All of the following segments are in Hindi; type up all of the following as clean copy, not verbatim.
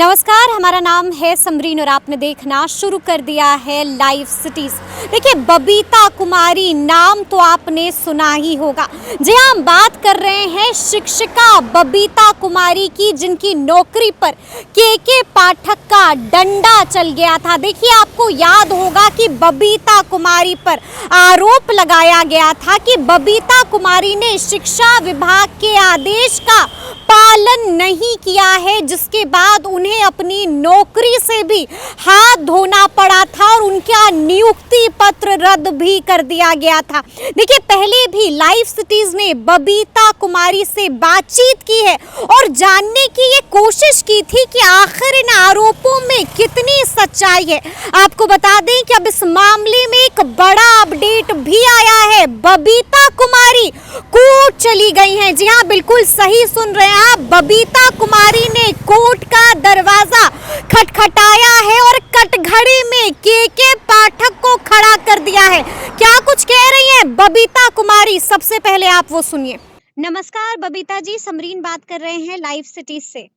नमस्कार, हमारा नाम है समरीन और आपने देखना शुरू कर दिया है लाइव सिटीज। देखिए, बबीता कुमारी नाम तो आपने सुना ही होगा। जी हाँ, हम बात कर रहे हैं शिक्षिका बबीता कुमारी की, जिनकी नौकरी पर के पाठक का डंडा चल गया था। देखिए, आपको याद होगा कि बबीता कुमारी पर आरोप लगाया गया था कि बबीता कुमारी ने शिक्षा विभाग के आदेश का पालन नहीं किया है, जिसके बाद उन्हें अपनी नौकरी से भी हाथ धोना पड़ा था और उनका नियुक्ति पत्र रद्द भी कर दिया गया था। देखिए, पहले भी लाइव सिटीज ने बबीता कुमारी से बातचीत की है और जानने की ये कोशिश की थी कि आखिर इन आरोपों में कितनी सच्चाई है। आपको बता दें कि अब इस मामले में एक बड़ा अपडेट भी आया है। बबीता कुमारी कोर्ट चली गई हैं। जी हाँ, बिल्कुल सही सुन रहे हैं आप। बबीता कुमारी ने कोर्ट का दरवाजा खटखटाया है और कटघरे में के पाठक को खड़ा कर दिया है। क्या कुछ कह रही हैं बबीता कुमारी, सबसे पहले आप वो सुनिए। नमस्कार बबीता जी, समरीन बात कर रहे हैं लाइव सिटीज से।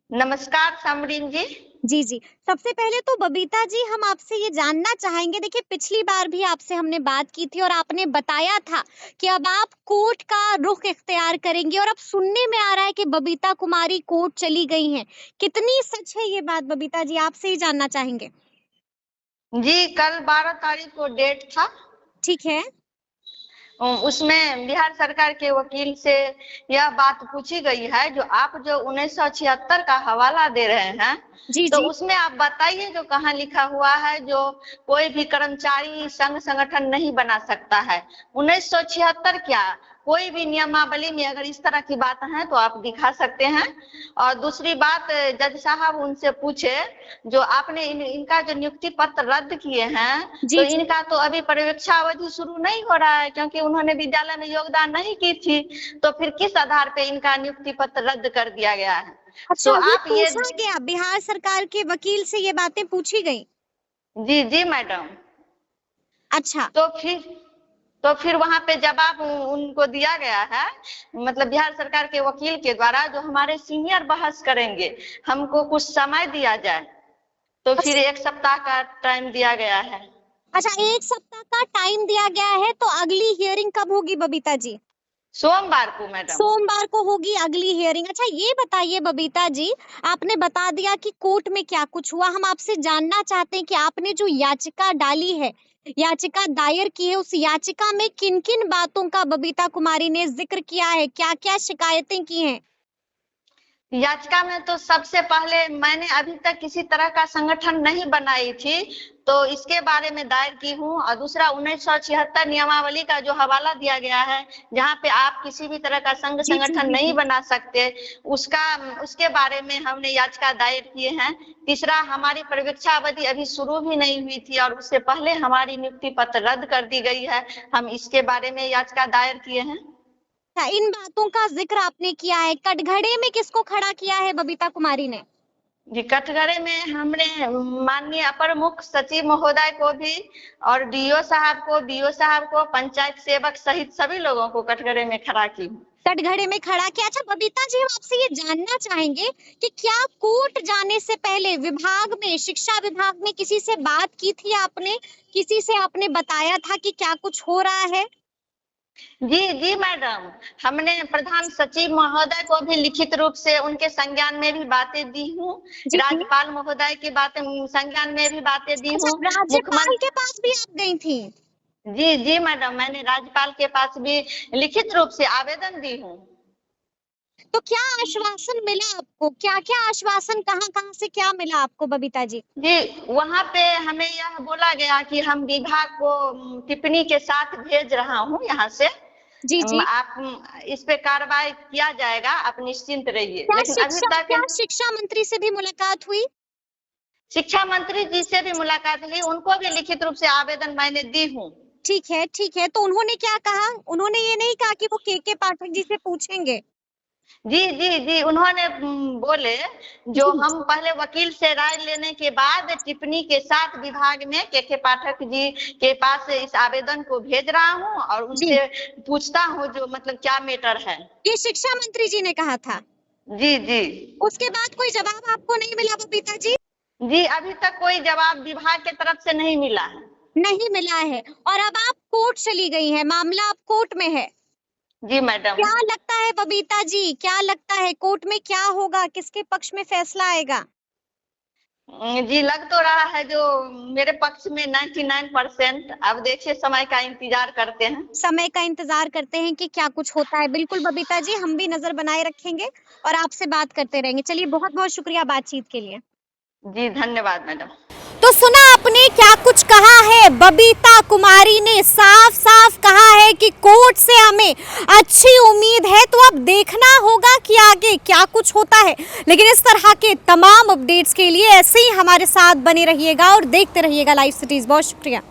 नमस्कार समरीन जी। जी, सबसे पहले तो बबीता जी, हम आपसे ये जानना चाहेंगे, देखिए पिछली बार भी आपसे हमने बात की थी और आपने बताया था कि अब आप कोर्ट का रुख इख्तियार करेंगे और अब सुनने में आ रहा है कि बबीता कुमारी कोर्ट चली गई हैं। कितनी सच है ये बात बबीता जी, आपसे ही जानना चाहेंगे। जी, कल 12 तारीख को डेट था। ठीक है। उसमें बिहार सरकार के वकील से यह बात पूछी गई है, जो आप जो 1976 का हवाला दे रहे हैं, तो जी। उसमें आप बताइए जो कहाँ लिखा हुआ है जो कोई भी कर्मचारी संघ संगठन नहीं बना सकता है। 1976 क्या, कोई भी नियमावली में अगर इस तरह की बात है तो आप दिखा सकते हैं। और दूसरी बात, जज साहब उनसे पूछे जो आपने इनका जो नियुक्ति पत्र रद्द किए हैं, तो इनका तो अभी पर्यवेक्षा अवधि शुरू नहीं हो रहा है, क्योंकि उन्होंने विद्यालय में योगदान नहीं की थी, तो फिर किस आधार पे इनका नियुक्ति पत्र रद्द कर दिया गया है। अच्छा, तो आप ये पूछा गया बिहार सरकार के वकील से, ये बातें पूछी गई? जी मैडम। अच्छा, तो फिर वहां पे जवाब उनको दिया गया है, मतलब बिहार सरकार के वकील के द्वारा, जो हमारे सीनियर बहस करेंगे, हमको कुछ समय दिया जाए। तो फिर 1 सप्ताह का टाइम दिया गया है। अच्छा, 1 सप्ताह का टाइम दिया गया है, तो अगली हियरिंग कब होगी बबीता जी? सोमवार को मैडम। सोमवार को होगी अगली हियरिंग। अच्छा, ये बताइए बबीता जी, आपने बता दिया कि कोर्ट में क्या कुछ हुआ। हम आपसे जानना चाहते हैं कि आपने जो याचिका डाली है, याचिका दायर की है, उस याचिका में किन किन बातों का बबीता कुमारी ने जिक्र किया है, क्या क्या शिकायतें की हैं? याचिका में तो सबसे पहले मैंने अभी तक किसी तरह का संगठन नहीं बनाई थी, तो इसके बारे में दायर की हूँ। और दूसरा, 1976 नियमावली का जो हवाला दिया गया है, जहाँ पे आप किसी भी तरह का संघ संगठन नहीं बना सकते, उसके बारे में हमने याचिका दायर किए हैं। तीसरा, हमारी पर्यवेक्षा अवधि अभी शुरू भी नहीं हुई थी और उससे पहले हमारी नियुक्ति पत्र रद्द कर दी गई है, हम इसके बारे में याचिका दायर किए हैं। इन बातों का जिक्र आपने किया है। कटघरे में किसको खड़ा किया है बबीता कुमारी ने? जी, कटघरे में हमने माननीय अपर मुख्य सचिव महोदय को भी और डीओ साहब को, बीओ साहब को, पंचायत सेवक सहित सभी लोगों को कटघरे में खड़ा की। कटघरे में खड़ा किया। अच्छा बबीता जी, हम आपसे ये जानना चाहेंगे कि क्या कोर्ट जाने से पहले विभाग में, शिक्षा विभाग में किसी से बात की थी आपने? किसी से आपने बताया था कि क्या कुछ हो रहा है? जी मैडम, हमने प्रधान सचिव महोदय को भी लिखित रूप से उनके संज्ञान में भी बातें दी हूँ। राज्यपाल महोदय की बातें संज्ञान में भी बातें दी हूँ। राज्यपाल के पास भी आप गई थी? जी मैडम, मैंने राज्यपाल के पास भी लिखित रूप से आवेदन दी हूँ। तो क्या आश्वासन मिला आपको? क्या क्या आश्वासन, कहाँ से क्या मिला आपको बबीता जी? जी, वहाँ पे हमें यह बोला गया कि हम विभाग को टिप्पणी के साथ भेज रहा हूँ यहाँ से। जी। आप इस पे कार्रवाई किया जाएगा, आप निश्चिंत रहिए। लेकिन अभी तक क्या शिक्षा मंत्री से भी मुलाकात हुई? शिक्षा मंत्री जी से भी मुलाकात हुई, उनको भी लिखित रूप से आवेदन मैंने दी हूँ। ठीक है। तो उन्होंने क्या कहा? उन्होंने ये नहीं कहा कि वो के पाठक जी से पूछेंगे? जी, उन्होंने बोले जो हम पहले वकील से राय लेने के बाद टिप्पणी के साथ विभाग में के पाठक जी के पास इस आवेदन को भेज रहा हूँ और उनसे पूछता हूँ जो मतलब क्या मैटर है। ये शिक्षा मंत्री जी ने कहा था? जी जी। उसके बाद कोई जवाब आपको नहीं मिला बबीता जी? जी अभी तक कोई जवाब विभाग के तरफ से नहीं मिला है। नहीं मिला है। और अब आप कोर्ट चली गई हैं, मामला अब कोर्ट में है। जी मैडम। क्या लगता है बबीता जी, क्या लगता है कोर्ट में क्या होगा, किसके पक्ष में फैसला आएगा? जी लग तो रहा है जो मेरे पक्ष में 99%। अब देखिए, समय का इंतजार करते हैं। समय का इंतजार करते हैं कि क्या कुछ होता है। बिल्कुल बबीता जी, हम भी नजर बनाए रखेंगे और आपसे बात करते रहेंगे। चलिए, बहुत बहुत शुक्रिया बातचीत के लिए। जी धन्यवाद मैडम। तो सुना आपने क्या कुछ कहा है बबीता कुमारी ने। साफ साफ कहा है कि कोर्ट से हमें अच्छी उम्मीद है, तो अब देखना होगा कि आगे क्या कुछ होता है। लेकिन इस तरह के तमाम अपडेट्स के लिए ऐसे ही हमारे साथ बने रहिएगा और देखते रहिएगा लाइव सिटीज। बहुत शुक्रिया।